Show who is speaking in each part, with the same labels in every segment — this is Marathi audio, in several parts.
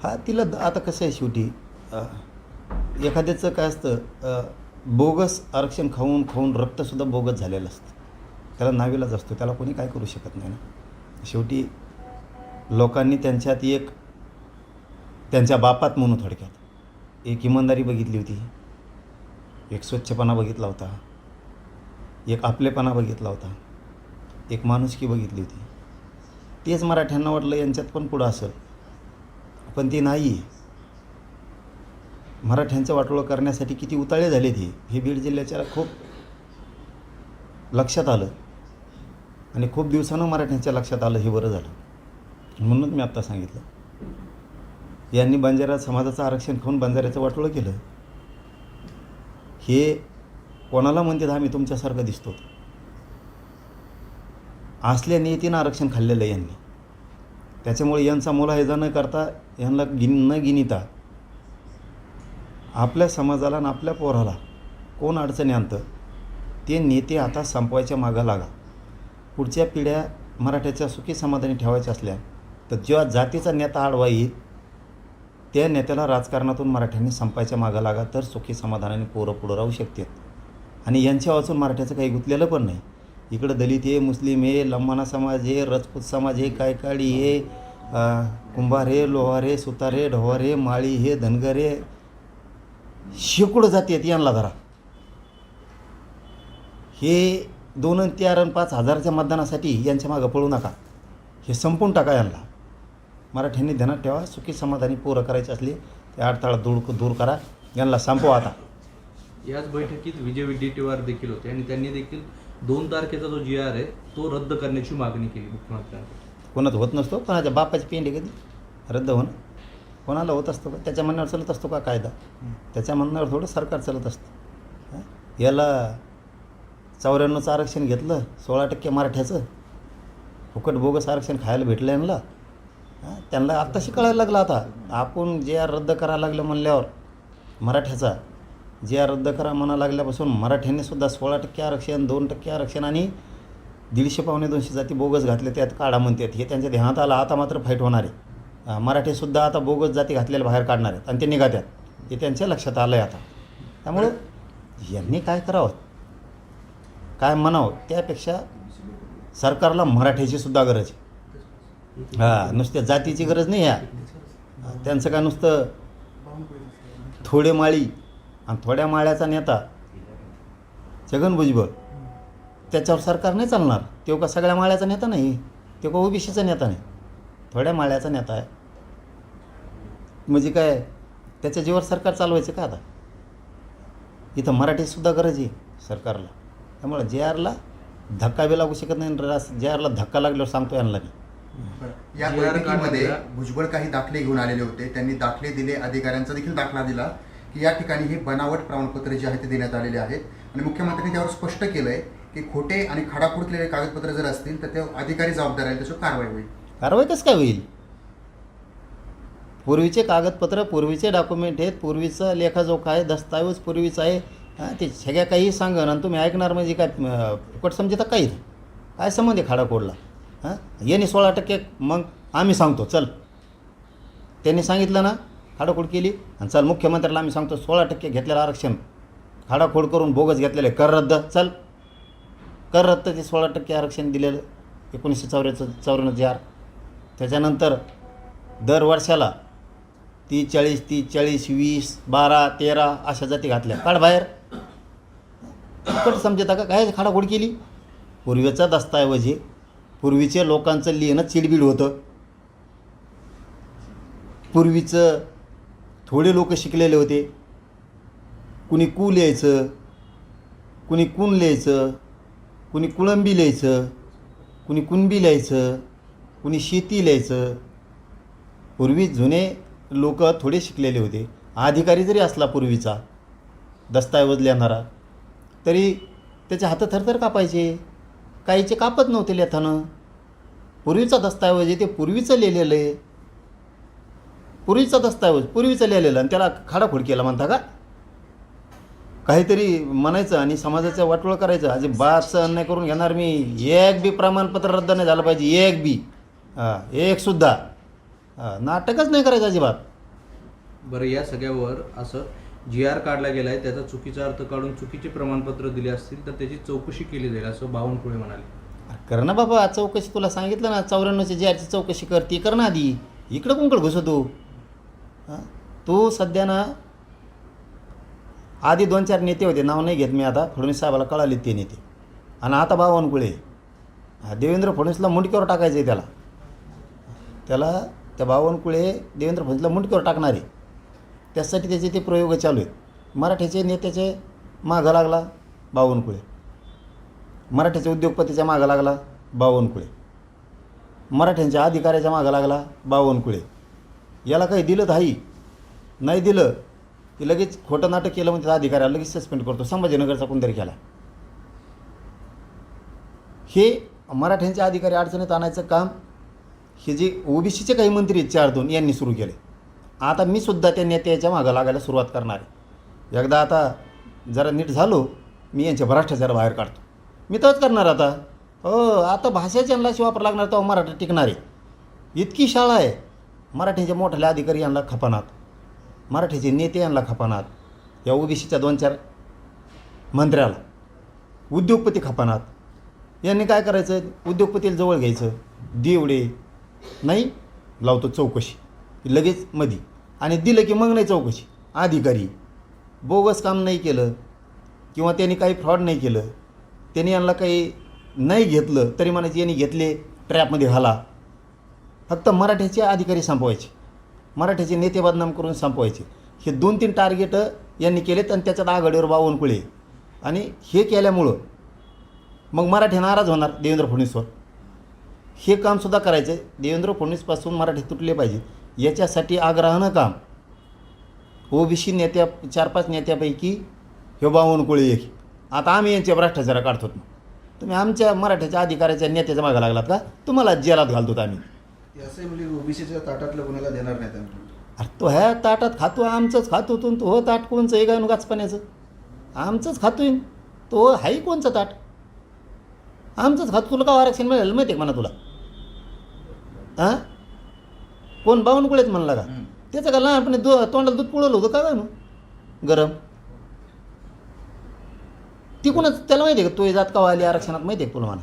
Speaker 1: हा तिला आता कसं आहे शेवटी एखाद्याचं काय असतं बोगस आरक्षण खाऊन खाऊन रक्तसुद्धा बोगस झालेलं असतं. त्याला नावीलाज असतो, त्याला कोणी काय करू शकत नाही ना. शेवटी लोकांनी त्यांच्यात एक त्यांच्या बापात म्हणून थोडक्यात एक इमानदारी बघितली होती, एक स्वच्छपणा बघितला होता, एक आपलेपणा बघितला होता, एक माणुसकी बघितली होती. तेच मराठ्यांना वाटलं यांच्यात पण पुढं असेल, पण ते नाही. मराठ्यांचं वाटोळं करण्यासाठी किती उताळे झाले हे बीड जिल्ह्याच्या खूप लक्षात आलं आणि खूप दिवसानं मराठ्यांच्या लक्षात आलं. हे बरं झालं. म्हणूनच मी आत्ता सांगितलं, यांनी बंजारा समाजाचं आरक्षण खाऊन बंजाऱ्याचं वाटोळं केलं. हे कोणाला म्हणतात आम्ही तुमच्यासारखं दिसतो, असल्या नियतीनं आरक्षण खाल्लेलं आहे यांनी. त्याच्यामुळे यांचा मुलाहिजा न करता, यांना न गिनिता आपल्या समाजाला आणि आपल्या पोराला कोण अडचणी आणतं ते नेते आता संपवायच्या मागं लागा. पुढच्या पिढ्या मराठ्याच्या सुखी समाधानी ठेवायच्या असल्या तर जेव्हा जातीचा नेता आडवा येईल त्या नेत्याला राजकारणातून मराठ्यांनी संपायच्या मागं लागा, तर सुखी समाधानाने पोरं पुढं राहू शकतात. आणि यांच्या वाचून मराठ्याचं काही गुंतलेलं पण नाही. इकडं दलित आहे, मुस्लिम आहे, लंबाना समाज आहे, रजपूत समाज आहे, कायकाडी आहे, कुंभार आहे, लोहार आहे, सुतार आहे, ढोवार आहे, माळी आहे, धनगर आहे, शेकडो जाती आहेत. यांना धरा. हे 2 आणि 4 आणि 5 हजारच्या मतदानासाठी यांच्या मागं पळू नका. हे संपून टाका यांना. मराठ्यांनी ध्यानात ठेवा, सुखी समाधानी पोरं करायची असली ते अडथळा दूर करा. यांना संपवा आता.
Speaker 2: याच बैठकीत विजय वडेट्टीवार देखील होते आणि त्यांनी देखील 2 तारखेचा जो GR आहे तो रद्द करण्याची मागणी केली मुख्यमंत्र्यांकडे.
Speaker 1: कोणाचं होत नसतो, कोणाच्या बापाची पेंडी कधी रद्द होणं कोणाला होत असतो का? त्याच्या म्हणण्यावर चालत असतो का कायदा? त्याच्या म्हणण्यावर थोडं सरकार चालत असतं. याला 94चं आरक्षण घेतलं, 16% मराठ्याचं फुकट बोगस आरक्षण खायला भेटलं यांना. त्यांना आत्ताशी कळायला लागलं. आता आपण GR रद्द करायला लागलं म्हणल्यावर मराठ्याचा GR रद्द करा म्हणा लागल्यापासून मराठ्यांनी सुद्धा 16% आरक्षण, 2% आरक्षण आणि 150-200 जाती बोगस घातले त्यात काढा म्हणतात. हे त्यांच्या ध्यानात आलं. आता मात्र फाईट होणार आहे. मराठीसुद्धा आता बोगस जाती घातलेल्या बाहेर काढणार आहेत आणि ते निघात्यात. हे त्यांच्या लक्षात आलं आहे आता. त्यामुळं यांनी काय करावं, काय म्हणावं, त्यापेक्षा सरकारला मराठ्याची सुद्धा गरज आहे. नुसत्या जातीची गरज नाही आहे. त्यांचं काय नुसतं थोडे माळी आणि थोड्या माळ्याचा नेता छगन भुजबळ त्याच्यावर सरकार नाही चालणार. तो का सगळ्या माळ्याचा नेता नाही, तो का OBCचा नेता नाही, थोड्या माळ्याचा नेता आहे. म्हणजे काय त्याच्या जीवावर सरकार चालवायचं का? आता इथं मराठीसुद्धा गरज आहे सरकारला. त्यामुळे JRला धक्का बी लागू शकत नाही. JRला धक्का लागल्यावर सांगतो यांना मी.
Speaker 3: या बैठकीमध्ये भुजबळ काही दाखले घेऊन आलेले होते. त्यांनी दाखले दिले, अधिकाऱ्यांचा देखील दाखला दिला की या ठिकाणी हे बनावट प्रमाणपत्र जे आहे ते देण्यात आलेले आहेत. आणि मुख्यमंत्र्यांनी त्यावर स्पष्ट केलं आहे की खोटे आणि खाडाखोड केलेले कागदपत्र जर असतील तर ते अधिकारी जबाबदार आहेत, त्याच्यावर कारवाई होईल.
Speaker 1: कारवाई कसं काय होईल? पूर्वीचे कागदपत्र, पूर्वीचे डॉक्युमेंट आहेत, पूर्वीचा लेखाजोखा आहे, दस्तावेज पूर्वीचा आहे. ते सगळ्या काही सांगन आणि तुम्ही ऐकणार म्हणजे काय फुकट समजता काही काय संबंध आहे खाडाखोडला? यांनी 16% मग आम्ही सांगतो चल, त्यांनी सांगितलं ना खाडाखोड केली आणि चल मुख्यमंत्र्याला आम्ही सांगतो 16% घेतलेलं आरक्षण खाडाखोड करून बोगस घेतलेलं आहे, कर रद्द. चल कर रद्द. ते 16% आरक्षण दिलेलं 1994 JR. त्याच्यानंतर दर वर्षाला 30-40, 30-40, 20, 12, 13 अशा जाती घातल्या. काढ बाहेर. फुकट समजता का? काय खाडाखोड केली? पूर्वीचा दस्ताऐवज आहे. पूर्वीच्या लोकांचं लिहिणं चिडबिड होतं. पूर्वीचं थोडे लोक शिकलेले होते. कुणी कू लिहायचं, कुणी कुण लिहायचं, कुणी कुळंबी लिहायचं, कुणी कुणबी लिहायचं, कुणी शेती लिहायचं. पूर्वी जुने लोक थोडे शिकलेले होते. अधिकारी जरी असला पूर्वीचा दस्ताऐवज लिहिणारा तरी त्याचे हात थरथर कापायचे. काहीचे कापत नव्हते लिहिताना. पूर्वीचा दस्ताऐवज आहे ते पूर्वीचं लिहिलेलं आहे. पूर्वीचा दस्ताऐवज पूर्वीचं लिहिलेलं आणि त्याला खाडाखोड केला म्हणता का? काहीतरी म्हणायचं आणि समाजाचं वाटोळं करायचं. अजिबात अन्याय करून घेणार मी. एक बी प्रमाणपत्र रद्द नाही झालं पाहिजे. एक बी, एकसुद्धा नाटकच नाही करायचं अजिबात.
Speaker 2: बरं, या सगळ्यावर असं जी आर काढला गेला आहे, त्याचा चुकीचा अर्थ काढून चुकीचे प्रमाणपत्र दिले असतील तर त्याची चौकशी केली जाईल, असं बावनकुळे म्हणाले.
Speaker 1: कर ना बाबा चौकशी, तुला सांगितलं ना 94ची जी आरची चौकशी कर, ती कर ना आधी. इकडं कोणकडं घुसतो हां? तू सध्या ना, आधी 2-4 नेते होते, नाव नाही घेत मी आता, फडणवीस साहेबाला कळाले ते नेते, आणि आता बावनकुळे. देवेंद्र फडणवीसला मुंडकीवर टाकायचं आहे त्याला त्या बावनकुळे देवेंद्र फडणवीसला मुंडकीवर टाकणारे, त्यासाठी त्याचे ते प्रयोग चालू आहेत. मराठीचे नेत्याचे मागं लागला बावनकुळे, मराठीच्या उद्योगपतीच्या मागं लागला बावनकुळे, मराठ्यांच्या अधिकाऱ्याच्या मागं लागला बावनकुळे. याला काही दिलं तर हाई, नाही दिलं की लगेच खोटं नाटक केलं म्हणजे अधिकाऱ्याला लगेच सस्पेंड करतो. संभाजीनगरचा कोणतरी केला. हे मराठ्यांचे अधिकारी अडचणीत आणायचं काम हे जे ओबीसीचे काही मंत्री आहेत 4-2 यांनी सुरू केले. आता मी सुद्धा त्या नेत्याच्या मागं लागायला सुरुवात करणार आहे. एकदा आता जरा नीट झालो, मी यांच्या भ्रष्टाचार बाहेर काढतो. मी तोच करणार आता. हो, आता भाषेच्या यांना वापर लागणार तेव्हा मराठी टिकणार आहे. इतकी शाळा आहे. मराठीचे मोठ्या अधिकारी यांना खपानात, मराठीचे नेते यांना खपानात, या ओबीसीच्या 2-4 मंत्र्याला, उद्योगपती खपानात. यांनी काय करायचं, उद्योगपतीला जवळ घ्यायचं, देवडे नाही लावतो चौकशी लगेच मधी, आणि दिलं की मग नाही चौकशी. अधिकारी बोगस काम नाही केलं किंवा त्यांनी काही फ्रॉड नाही केलं, त्यांनी यांना काही नाही घेतलं तरी म्हणायचे यांनी घेतले, ट्रॅपमध्ये घाला. फक्त मराठ्याचे अधिकारी संपवायचे, मराठ्याचे नेते बदनाम करून संपवायचे. हे 2-3 टार्गेट यांनी केलेत, आणि त्याच्यात आघाडीवर बावनकुळे. आणि हे केल्यामुळं मग मराठी नाराज होणार देवेंद्र फडणवीसवर. हे कामसुद्धा करायचं आहे. देवेंद्र फडणवीसपासून मराठी तुटले पाहिजे, याच्यासाठी आग्रहानं काम. ओबीसी नेत्या 4-5 नेत्यापैकी हे बावनकुळे एक. आता आम्ही यांच्या भ्रष्टाचार काढतो. तुम्ही आमच्या मराठ्याच्या अधिकाऱ्याच्या नेत्याच्या मागं लागलात का, तुम्हाला जेलात घालतो आम्ही.
Speaker 4: असं म्हणजे ओबीसीच्या ताटातलं कोणाला देणार नाही त्यांना.
Speaker 1: अरे तो ह्या ताटात खातो, आमचंच खातो. तो हो ताट कोणचं आहे का गाचपाण्याचं, आमचंच खातोय. तो हाही कोणचं ताट, आमचंच खातो. तुला का आरक्षण मिळालं माहिती आहे का म्हणा तुला? हां, कोण बावनकुळेच म्हणला का? त्याचं का लहानपणी तोंडाला दूध पुळवलं होतं का गाणू गरम? ती कोणाच त्याला माहिती आहे का? तो जात का आली आरक्षणात माहिती आहे का तुला? म्हणा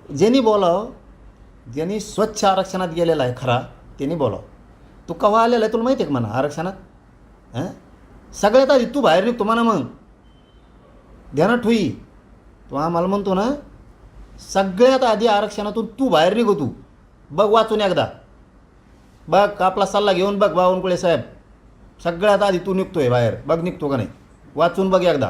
Speaker 1: ज्यांनी बोलावं, ज्यांनी स्वच्छ आरक्षणात गेलेला आहे खरा, त्यांनी बोलावं. तू केव्हा आलेला आहे तुला माहिती आहे का म्हणा आरक्षणात? हां, सगळ्यात आधी तू बाहेर निघतो म्हणा. मग ध्यानात ठेवी, तू आम्हाला म्हणतो ना, सगळ्यात आधी आरक्षणातून तू बाहेर निघो. तू बघ वाचून एकदा, बघ आपला सल्ला घेऊन बघ बावनकुळे साहेब. सगळ्यात आधी तू निघतोय बाहेर, बघ निघतो का नाही, वाचून बघ एकदा.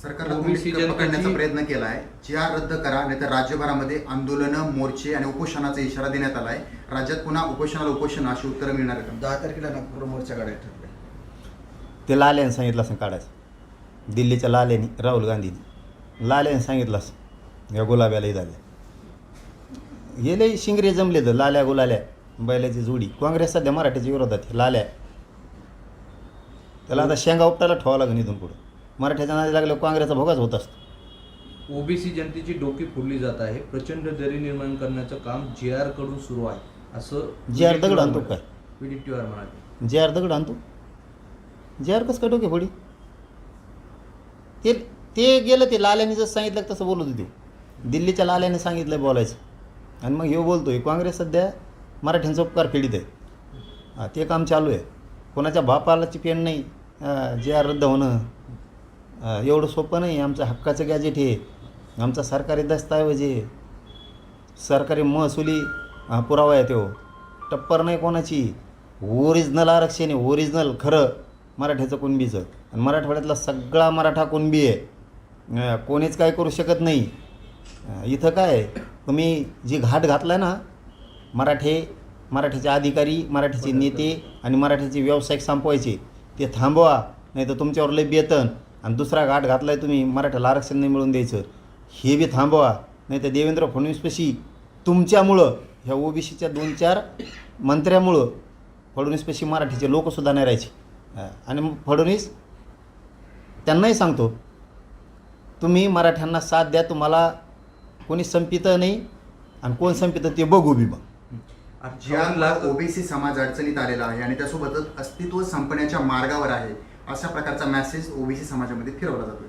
Speaker 3: सरकारला
Speaker 2: ओबीसी
Speaker 3: पकडण्याचा प्रयत्न केला आहे. जी आर रद्द करा, नाहीतर राज्यभरामध्ये आंदोलनं, मोर्चे आणि उपोषणाचा इशारा देण्यात आला आहे. राज्यात पुन्हा उपोषणाला उपोषण अशी उत्तरं मिळणार आहे का?
Speaker 4: 10 तारखेला नागपूर मोर्चा काढायला ठरले.
Speaker 1: ते लाल्याने सांगितलं असं काढायचं. दिल्लीच्या लाल्याने, राहुल गांधीने लाल्याने सांगितलं असं, या गुलाब्यालाही झाल्या. गेले शिंगरे जमले तर लाल्या गुलाल्या बैलाची जोडी. काँग्रेस सध्या मराठीच्या विरोधात आहे. लाल्या त्याला आता शेंगा उपटायला ठेवावं लागेल इथून पुढं. मराठ्याच्या नादी लागल्यावर काँग्रेसचा भोगाच होत असतो.
Speaker 2: ओबीसी जनतेची डोकी फोडली जात आहे, प्रचंड दरी निर्माण करण्याचं काम जी आर कडून सुरू आहे, असं
Speaker 1: जी आर दगड आणतो काय?
Speaker 2: PDTR म्हणाले.
Speaker 1: जे आर दगड आणतो, जे आर कसं काय डोके फोडी? ते गेलं, ते लाल्याने जसं सांगितलं तसं बोलत होते. दिल्लीच्या लाल्याने सांगितलं बोलायचं, आणि मग हे बोलतोय. काँग्रेस सध्या मराठ्यांचा उपकार फेडीत आहे. ते काम चालू आहे. कोणाच्या बापालाची पेन नाही जे आर रद्द होणं. एवढं सोपं नाही. आमचं हक्काचं गॅजेट हे, आमचा सरकारी दस्तऐवज आहे, सरकारी महसुली पुरावा आहे. तो टप्पर नाही कोणाची. ओरिजिनल आरक्षण आहे, ओरिजिनल खरं मराठ्याचं कुणबीचं. आणि मराठवाड्यातला सगळा मराठा कुणबी आहे. कोणीच काय करू शकत नाही. इथं काय तुम्ही जी घाट घातला ना, मराठीचे अधिकारी, मराठीचे नेते आणि मराठीचे व्यावसायिक संपवायचे, ते थांबवा. नाही तर तुमच्यावर लय बेतन. आणि दुसरा घाट घातला आहे तुम्ही, मराठ्याला आरक्षण नाही मिळून द्यायचं, हे बी थांबवा. नाही तर देवेंद्र फडणवीसपाशी तुमच्यामुळं, ह्या ओबीसीच्या 2-4 मंत्र्यामुळं फडणवीसपाशी मराठीचे लोकसुद्धा नाही राहायचे. आणि मग फडणवीस त्यांनाही सांगतो, तुम्ही मराठ्यांना साथ द्या. तुम्हाला कोणी संपितं नाही, आणि कोण संपितं ते बघू बी. मग
Speaker 2: 58 लाख
Speaker 3: ओबीसी समाज अडचणीत आलेला आहे आणि त्यासोबतच अस्तित्व संपण्याच्या मार्गावर आहे अशा प्रकारचा मेसेज ओबीसी समाजामध्ये फिरवला जातोय.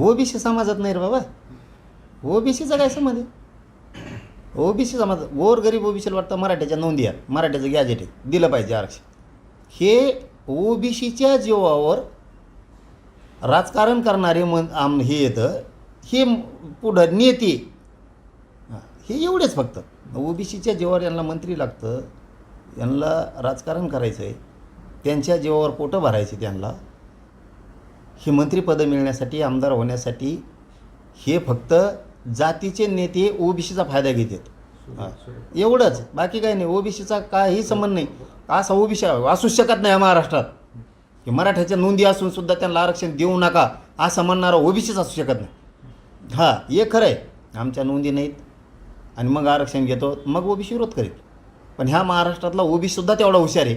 Speaker 1: ओबीसी समाजात नाही रे बाबा. ओबीसीचा काय संबंध आहे? ओबीसी समाज गोरगरीब ओबीसीला वाटतं मराठ्याच्या नोंदी आहेत, मराठ्याचं गॅजेट आहे, दिलं पाहिजे आरक्षण. हे ओबीसीच्या जीवावर राजकारण करणारे हे येतं, हे पुढं नेते, हे एवढेच फक्त. ओबीसीच्या जीवावर यांना मंत्री लागतं, यांना राजकारण करायचं आहे, त्यांच्या जीवावर पोटं भरायचे त्यांना. हे मंत्रिपदं मिळण्यासाठी, आमदार होण्यासाठी हे फक्त जातीचे नेते ओबीसीचा फायदा घेतात. हां, एवढंच, बाकी काही नाही. ओबीसीचा काही संबंध नाही. असा ओबीसी असूच शकत नाही महाराष्ट्रात की मराठ्याच्या नोंदी असून सुद्धा त्यांना आरक्षण देऊ नका असं म्हणणारा ओबीसीच असू शकत नाही. हां, हे खरं आहे, आमच्या नोंदी नाहीत आणि मग आरक्षण घेतो, मग ओबीसी विरोध करेल. पण ह्या महाराष्ट्रातला ओबीसीसुद्धा तेवढा हुशार आहे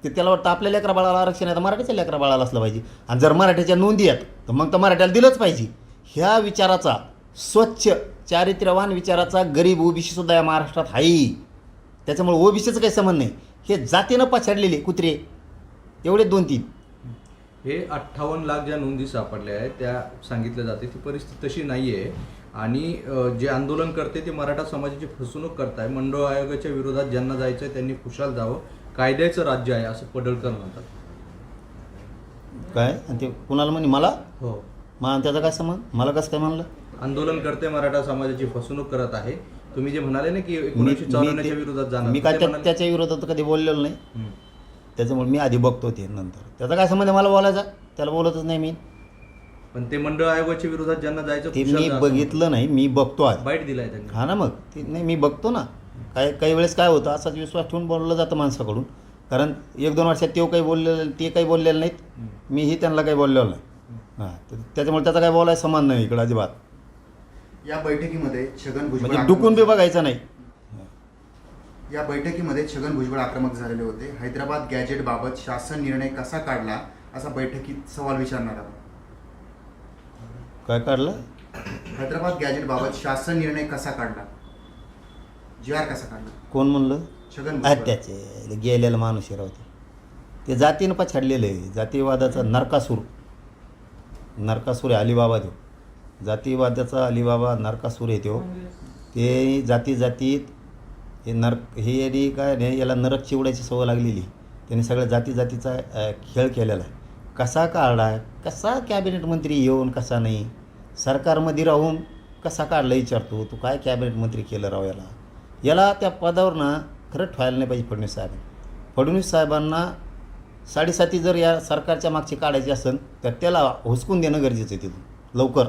Speaker 1: की त्याला वाटतं आपल्या लेकरा बाळाला आरक्षण आहे तर मराठीच्या लेकरा बाळाला असलं पाहिजे, आणि जर मराठ्याच्या नोंदी आहेत तर मग तर मराठ्याला दिलंच पाहिजे. ह्या विचाराचा, स्वच्छ चारित्र्यवान विचाराचा गरीब ओबीसीसुद्धा या महाराष्ट्रात आहे. त्याच्यामुळे ओबीसीचं काही संबंध नाही. हे जातीनं पछाडलेले कुत्रे एवढे 2-3.
Speaker 2: हे 58 लाख ज्या नोंदी सापडल्या आहेत त्या सांगितल्या जाते ती परिस्थिती तशी नाही आहे. आणि जे आंदोलन करते ते मराठा समाजाची फसवणूक करताय. मंडळ आयोगाच्या विरोधात ज्यांना जायचं आहे त्यांनी खुशाल जावं, कायद्याचं राज्य आहे असं पडळकर म्हणतात.
Speaker 1: काय आणि ते कुणाला म्हणे मला?
Speaker 2: हो,
Speaker 1: मग त्याचा काय संबंध? मला कसं काय म्हणलं?
Speaker 2: आंदोलन करते मराठा समाजाची फसवणूक करत आहे. तुम्ही जे म्हणाले ना की 1954च्या विरोधात जाणार,
Speaker 1: मी काय
Speaker 2: ते म्हणाले-
Speaker 1: त्याच्या विरोधात कधी बोललेलो नाही.
Speaker 2: हं.
Speaker 1: त्याच्यामुळे मी आधी बघतो ते, नंतर त्याचा काय संबंध आहे मला बोलायचा? त्याला बोलतच नाही मी.
Speaker 2: पण ते मंडळ आयोगाच्या विरोधात ज्यांना जायचं
Speaker 1: ते
Speaker 2: खुशाल
Speaker 1: मी
Speaker 2: जा असं
Speaker 1: बघितलं नाही, मी बघतो आधी.
Speaker 2: बाईट दिलाय त्यांनी.
Speaker 1: हा ना, मग ते नाही, मी बघतो ना. काही वेळेस काय होतं, असाच विश्वास ठेवून बोललं जातं माणसाकडून. कारण 1-2 वर्षात ते काही बोललेलं नाहीत, मीही त्यांना काही बोललेलो नाही. हां, त्याच्यामुळे त्याचा काय बोलायचा संबंध नाही इकडं अजिबात.
Speaker 3: या बैठकीमध्ये छगन भुजबळ
Speaker 1: म्हणजे डुकून बी बघायचं नाही.
Speaker 3: या बैठकीमध्ये छगन भुजबळ आक्रमक झालेले होते. हैदराबाद गॅजेट बाबत शासन निर्णय कसा काढला असा बैठकीत सवाल विचारणार आहोत.
Speaker 1: काय काढलं?
Speaker 3: हैदराबाद गॅजेट बाबत शासन निर्णय कसा काढला, GR कसा काढला?
Speaker 1: कोण म्हणलं?
Speaker 3: छगन भुजबळ.
Speaker 1: त्याचे गेलेलं माणूस हे राहते. ते जातीनं पछाडलेलं आहे. जातीवादाचा नरकासूर आहे अलिबाबा. तो जातीवादाचा अलिबाबा नरकासूर आहे. ते जातीत हे यांनी काय नाही, याला नरक चिवडायची सवय लागलेली. त्यांनी सगळ्या जातीचा खेळ केलेला आहे. कसा काढला, कसा कॅबिनेट मंत्री येऊन, कसा नाही, सरकारमध्ये राहून कसा काढला विचारतो. तू काय कॅबिनेट मंत्री केलं राव याला त्या पदावर ना खरंच ठेवायला नाही पाहिजे फडणवीस साहेब. फडणवीस साहेबांना 7.5 जर या सरकारच्या मागची काढायची असेल तर त्याला हुसकून देणं गरजेचं आहे तिथून लवकर.